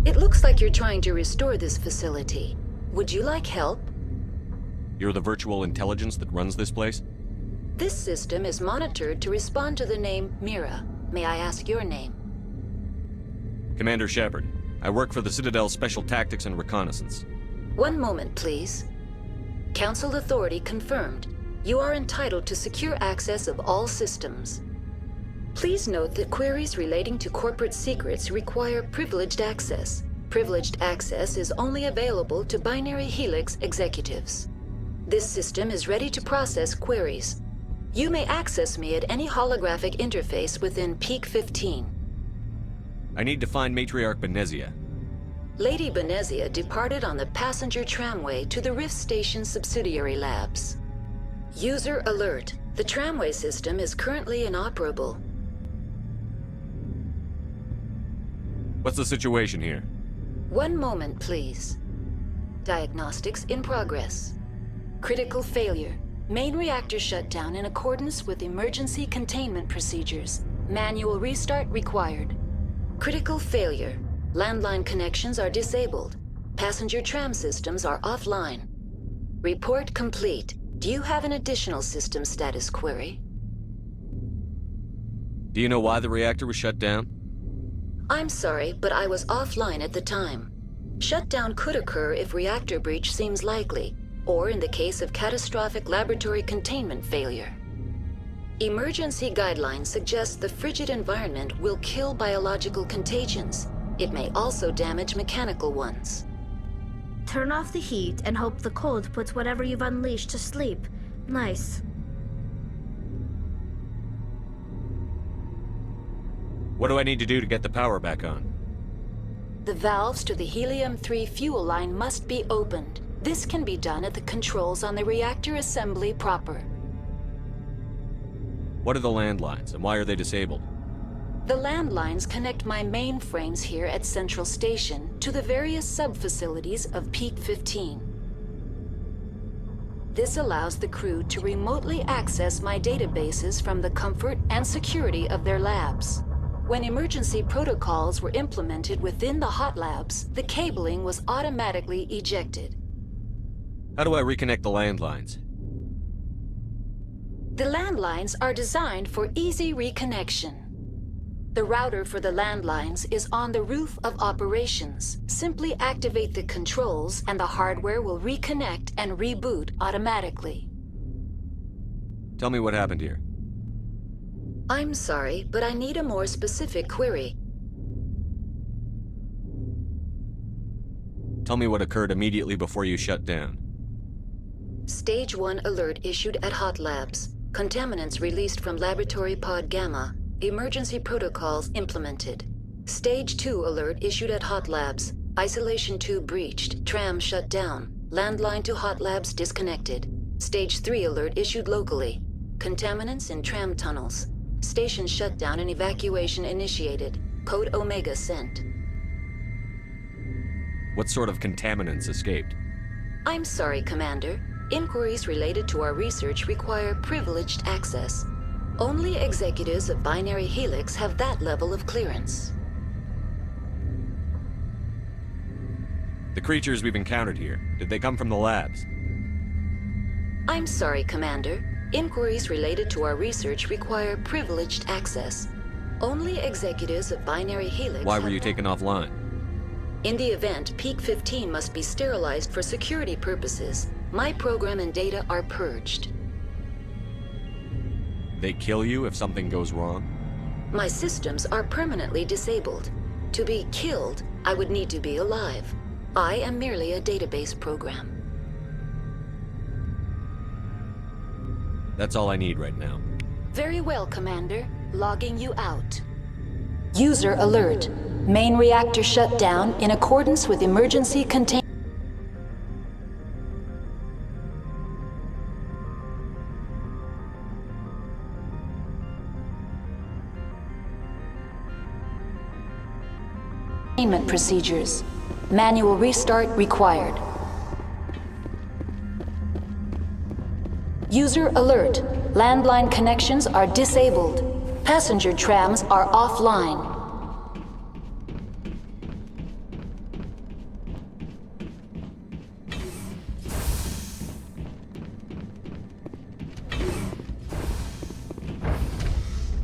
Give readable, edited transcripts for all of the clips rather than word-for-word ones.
It looks like you're trying to restore this facility. Would you like help? You're the virtual intelligence that runs this place? This system is monitored to respond to the name Mira. May I ask your name? Commander Shepard. I work for the Citadel's Special Tactics and Reconnaissance. One moment, please. Council authority confirmed. You are entitled to secure access of all systems. Please note that queries relating to corporate secrets require privileged access. Privileged access is only available to Binary Helix executives. This system is ready to process queries. You may access me at any holographic interface within Peak 15. I need to find Matriarch Benezia. Lady Benezia departed on the passenger tramway to the Rift Station subsidiary labs. User alert. The tramway system is currently inoperable. What's the situation here? One moment, please. Diagnostics in progress. Critical failure. Main reactor shut down in accordance with emergency containment procedures. Manual restart required. Critical failure. Landline connections are disabled. Passenger tram systems are offline. Report complete. Do you have an additional system status query? Do you know why the reactor was shut down? I'm sorry, but I was offline at the time. Shutdown could occur if reactor breach seems likely, or in the case of catastrophic laboratory containment failure. Emergency guidelines suggest the frigid environment will kill biological contagions. It may also damage mechanical ones. Turn off the heat and hope the cold puts whatever you've unleashed to sleep. Nice. What do I need to do to get the power back on? The valves to the helium-3 fuel line must be opened. This can be done at the controls on the reactor assembly proper. What are the landlines, and why are they disabled? The landlines connect my mainframes here at Central Station to the various sub-facilities of Peak 15. This allows the crew to remotely access my databases from the comfort and security of their labs. When emergency protocols were implemented within the hot labs, the cabling was automatically ejected. How do I reconnect the landlines? The landlines are designed for easy reconnection. The router for the landlines is on the roof of operations. Simply activate the controls and the hardware will reconnect and reboot automatically. Tell me what happened here. I'm sorry, but I need a more specific query. Tell me what occurred immediately before you shut down. Stage 1 alert issued at Hot Labs. Contaminants released from Laboratory Pod Gamma. Emergency protocols implemented. Stage 2 alert issued at Hot Labs. Isolation tube breached. Tram shut down. Landline to Hot Labs disconnected. Stage 3 alert issued locally. Contaminants in tram tunnels. Station shutdown and evacuation initiated. Code Omega sent. What sort of contaminants escaped? I'm sorry, Commander. Inquiries related to our research require privileged access. Only executives of Binary Helix have that level of clearance. The creatures we've encountered here, did they come from the labs? I'm sorry, Commander. Inquiries related to our research require privileged access. Only executives of Binary Helix Why have were you taken offline? In the event, Peak 15 must be sterilized for security purposes. My program and data are purged. They kill you if something goes wrong? My systems are permanently disabled. To be killed, I would need to be alive. I am merely a database program. That's all I need right now. Very well, Commander. Logging you out. User alert. Main reactor shut down in accordance with emergency containment procedures. Manual restart required. User alert. Landline connections are disabled. Passenger trams are offline.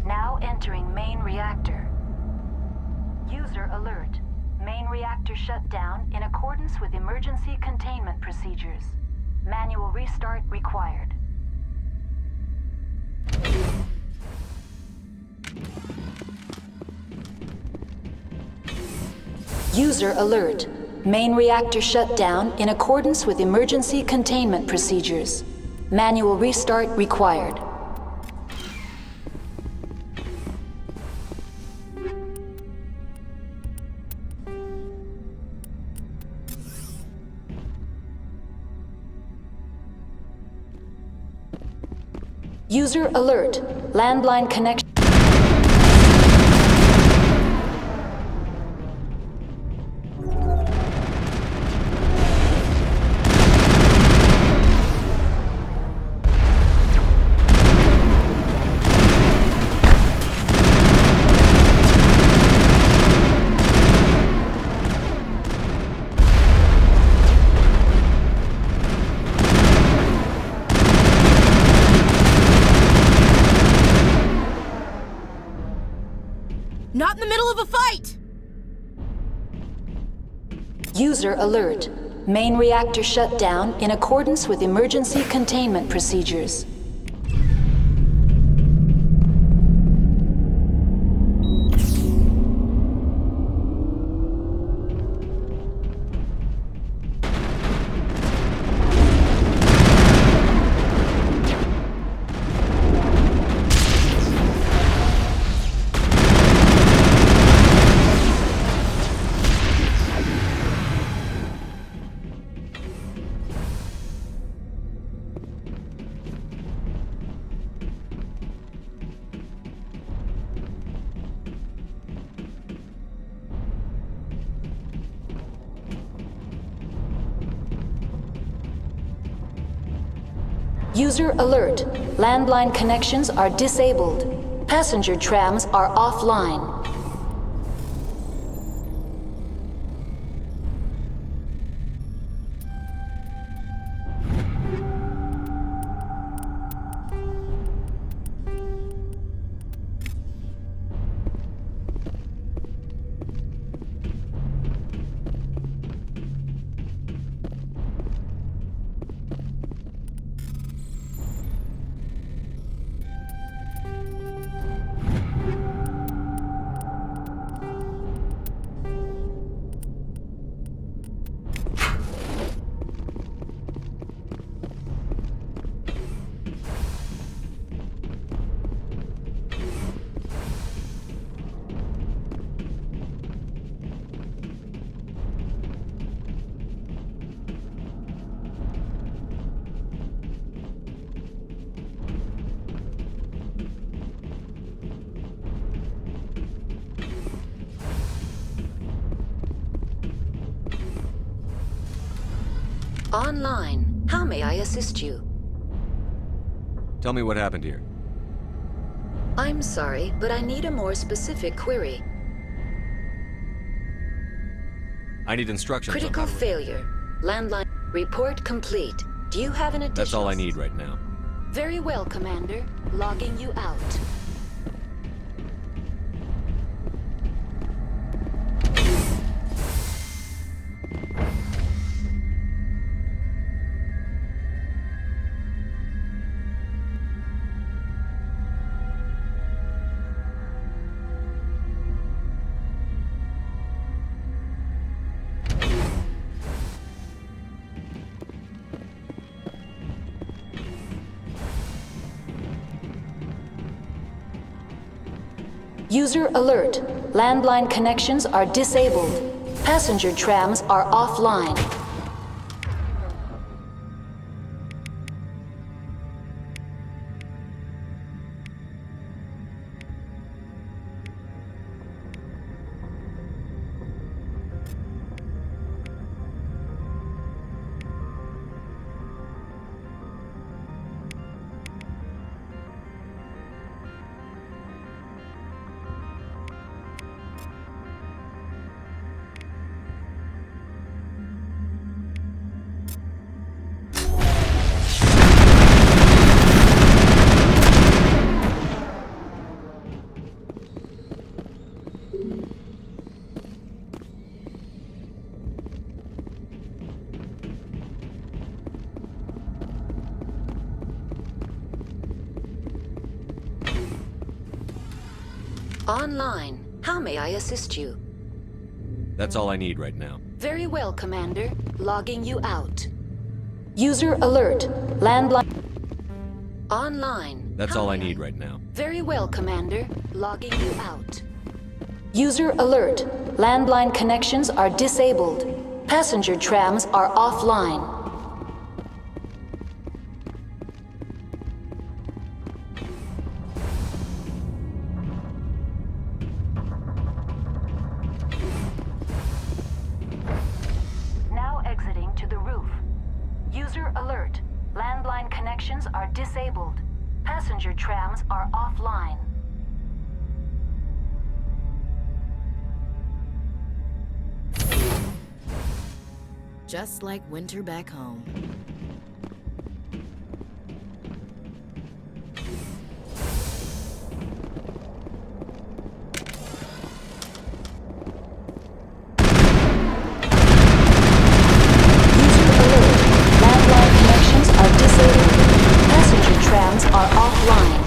Now entering main reactor. User alert. Main reactor shut down in accordance with emergency containment procedures. Manual restart required. User alert. Main reactor shut down in accordance with emergency containment procedures. Manual restart required. User alert. Landline connection. Not in the middle of a fight! User alert. Main reactor shut down in accordance with emergency containment procedures. User alert. Landline connections are disabled. Passenger trams are offline. Online. How may I assist you? Tell me what happened here. I'm sorry, but I need a more specific query. I need instructions on Critical how to... failure. Landline. Report complete. Do you have an additional... That's all I need right now. Very well, Commander. Logging you out. User alert. Landline connections are disabled. Passenger trams are offline. Online. How may I assist you? That's all I need right now. Very well, Commander. Logging you out. User alert. Landline. Online. That's How all I may need right now. Very well, Commander. Logging you out. User alert. Landline connections are disabled. Passenger trams are offline. Now exiting to the roof. User alert. Landline connections are disabled. Passenger trams are offline. Just like winter back home. Landline connections are disabled. Passenger trams are offline.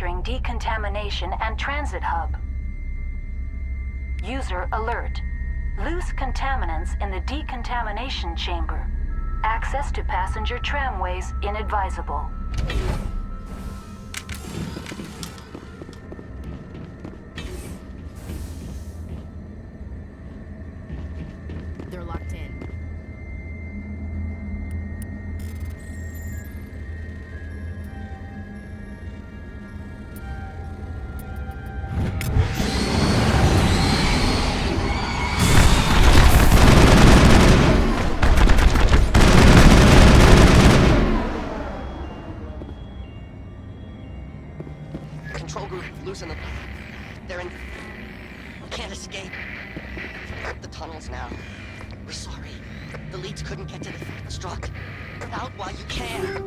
Entering decontamination and transit hub. User alert. Loose contaminants in the decontamination chamber. Access to passenger tramways inadvisable. They're locked in. Control group, losing them. They're in... We can't escape. The tunnels now. We're sorry. The leads couldn't get to the struck. Get out while you can.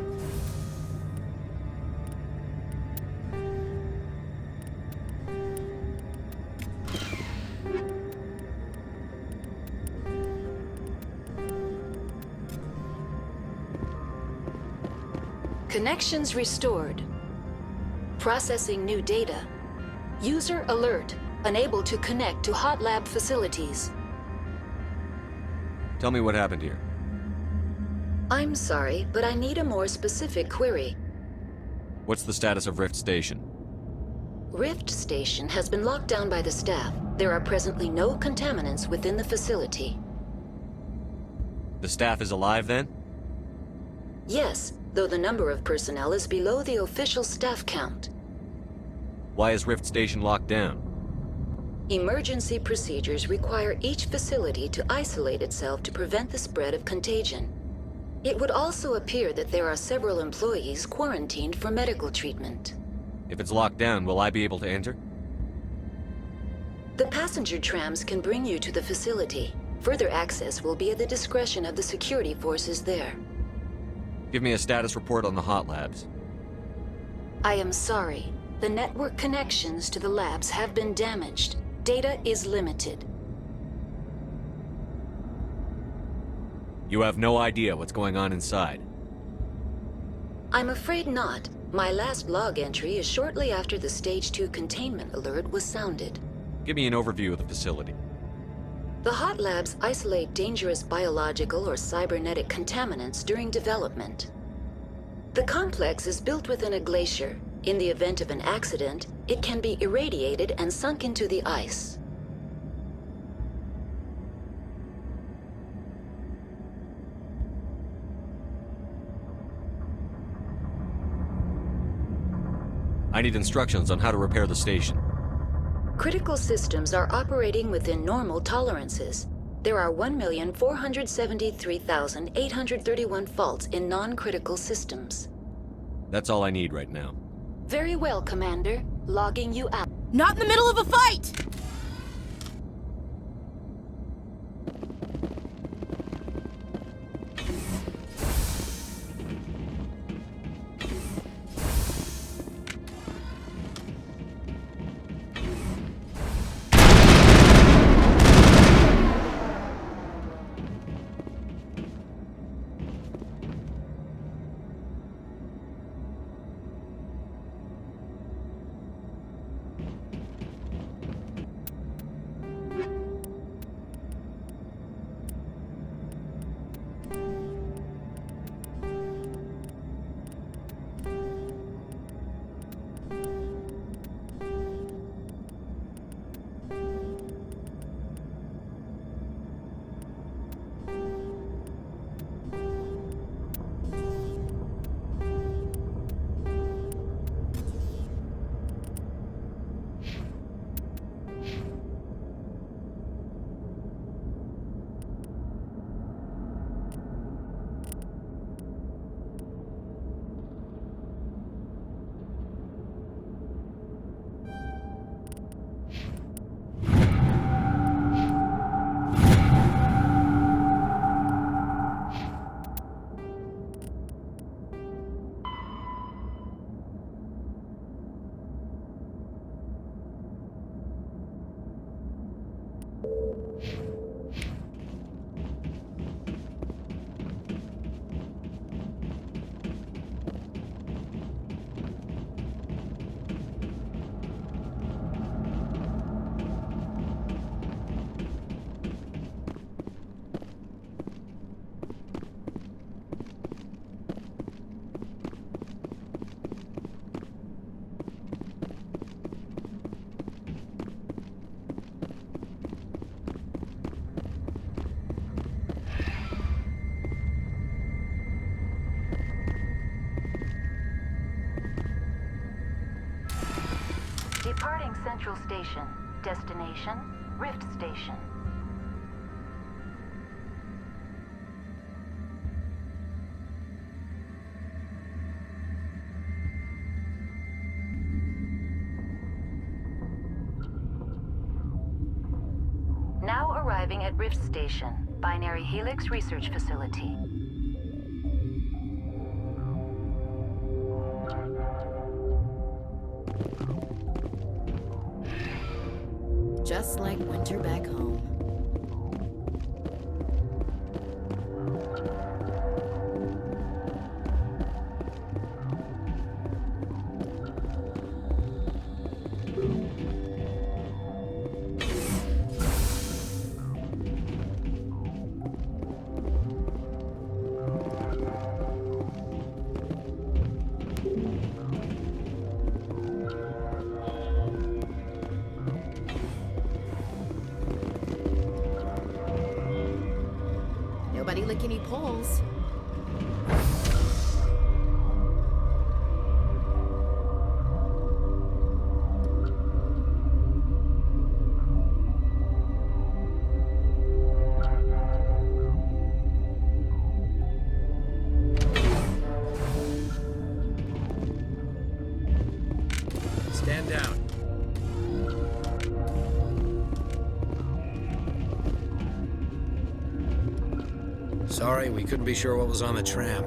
Connections restored. Processing new data. User alert. Unable to connect to hot lab facilities. Tell me what happened here. I'm sorry, but I need a more specific query. What's the status of Rift Station? Rift Station has been locked down by the staff. There are presently no contaminants within the facility. The staff is alive then? Yes, though the number of personnel is below the official staff count. Why is Rift Station locked down? Emergency procedures require each facility to isolate itself to prevent the spread of contagion. It would also appear that there are several employees quarantined for medical treatment. If it's locked down, will I be able to enter? The passenger trams can bring you to the facility. Further access will be at the discretion of the security forces there. Give me a status report on the hot labs. I am sorry. The network connections to the labs have been damaged. Data is limited. You have no idea what's going on inside. I'm afraid not. My last log entry is shortly after the Stage 2 containment alert was sounded. Give me an overview of the facility. The hot labs isolate dangerous biological or cybernetic contaminants during development. The complex is built within a glacier. In the event of an accident, it can be irradiated and sunk into the ice. I need instructions on how to repair the station. Critical systems are operating within normal tolerances. There are 1,473,831 faults in non-critical systems. That's all I need right now. Very well, Commander. Logging you out. Not in the middle of a fight! Central Station. Destination, Rift Station. Now arriving at Rift Station, Binary Helix Research Facility. Just like winter back home. Nobody lick any poles. Stand down. Sorry, we couldn't be sure what was on the tram.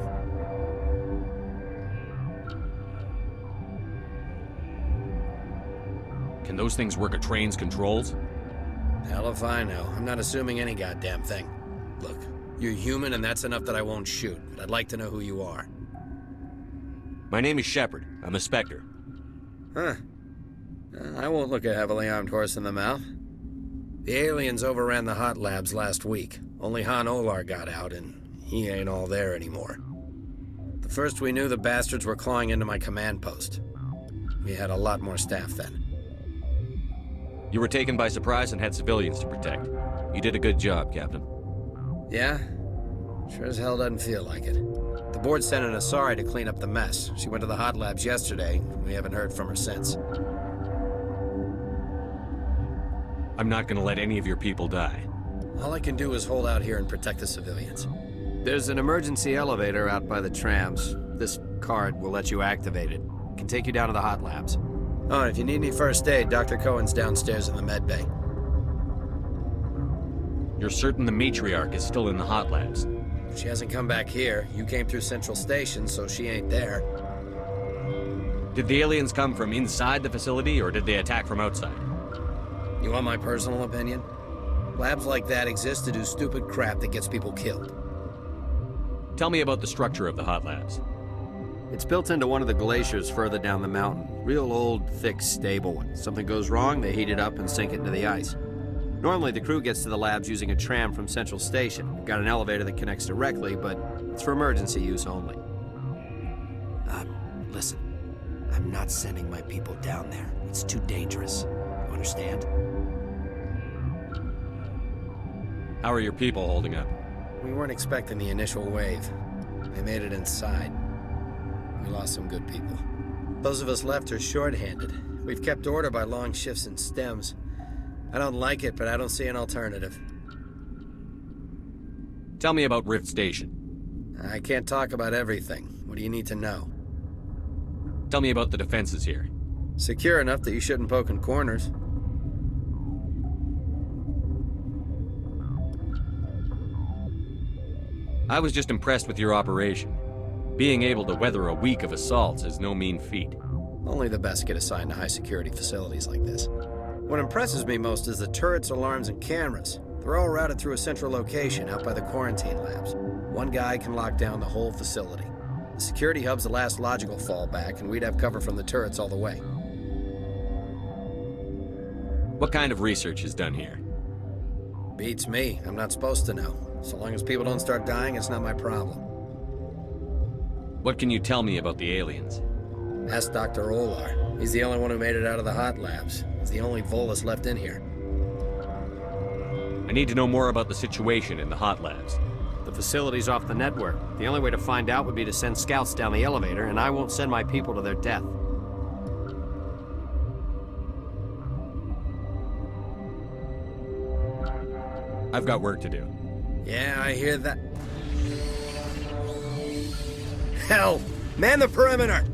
Can those things work a train's controls? Hell if I know. I'm not assuming any goddamn thing. Look, you're human and that's enough that I won't shoot, but I'd like to know who you are. My name is Shepard. I'm a Spectre. Huh. I won't look a heavily armed horse in the mouth. The aliens overran the hot labs last week. Only Han Olar got out, and he ain't all there anymore. The first we knew, the bastards were clawing into my command post. We had a lot more staff then. You were taken by surprise and had civilians to protect. You did a good job, Captain. Yeah? Sure as hell doesn't feel like it. The board sent an Asari to clean up the mess. She went to the hot labs yesterday. We haven't heard from her since. I'm not gonna let any of your people die. All I can do is hold out here and protect the civilians. There's an emergency elevator out by the trams. This card will let you activate it. It can take you down to the hot labs. Oh, and if you need any first aid, Dr. Cohen's downstairs in the med bay. You're certain the matriarch is still in the hot labs? She hasn't come back here. You came through Central Station, so she ain't there. Did the aliens come from inside the facility, or did they attack from outside? You want my personal opinion? Labs like that exist to do stupid crap that gets people killed. Tell me about the structure of the hot labs. It's built into one of the glaciers further down the mountain. Real old, thick, stable one. Something goes wrong, they heat it up and sink it into the ice. Normally, the crew gets to the labs using a tram from Central Station. We've got an elevator that connects directly, but it's for emergency use only. Listen. I'm not sending my people down there. It's too dangerous. You understand? How are your people holding up? We weren't expecting the initial wave. They made it inside. We lost some good people. Those of us left are short-handed. We've kept order by long shifts and stems. I don't like it, but I don't see an alternative. Tell me about Rift Station. I can't talk about everything. What do you need to know? Tell me about the defenses here. Secure enough that you shouldn't poke in corners. I was just impressed with your operation. Being able to weather a week of assaults is no mean feat. Only the best get assigned to high-security facilities like this. What impresses me most is the turrets, alarms, and cameras. They're all routed through a central location out by the quarantine labs. One guy can lock down the whole facility. The security hub's the last logical fallback, and we'd have cover from the turrets all the way. What kind of research is done here? Beats me. I'm not supposed to know. So long as people don't start dying, it's not my problem. What can you tell me about the aliens? Ask Dr. Olar. He's the only one who made it out of the hot labs. He's the only Volus left in here. I need to know more about the situation in the hot labs. The facility's off the network. The only way to find out would be to send scouts down the elevator, and I won't send my people to their death. I've got work to do. Yeah, I hear that. Hell! Man the perimeter!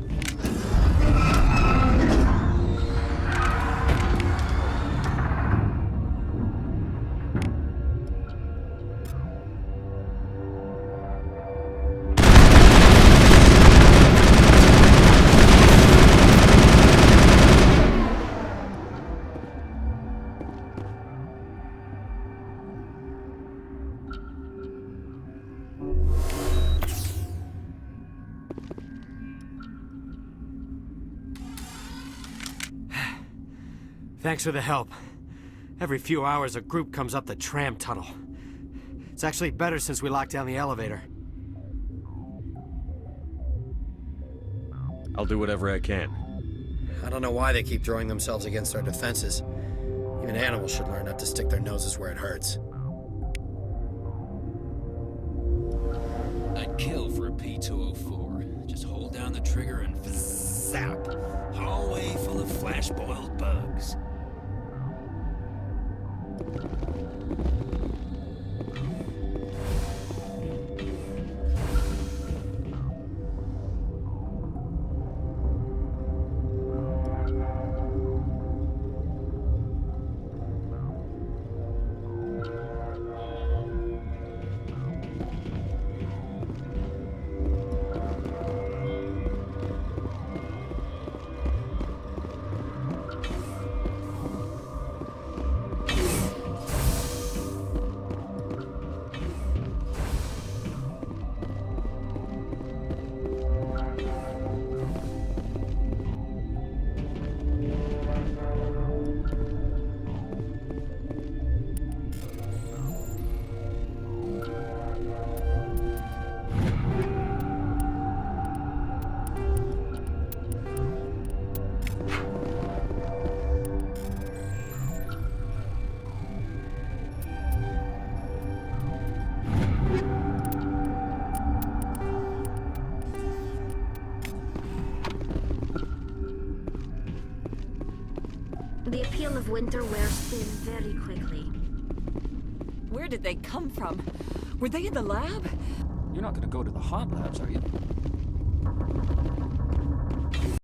Thanks for the help. Every few hours, a group comes up the tram tunnel. It's actually better since we locked down the elevator. I'll do whatever I can. I don't know why they keep throwing themselves against our defenses. Even animals should learn not to stick their noses where it hurts. I'd kill for a P204. Just hold down the trigger and zap. Hallway full of flash-boiled bugs. The appeal of winter wears thin very quickly. Where did they come from? Were they in the lab? You're not gonna go to the hot labs, are you?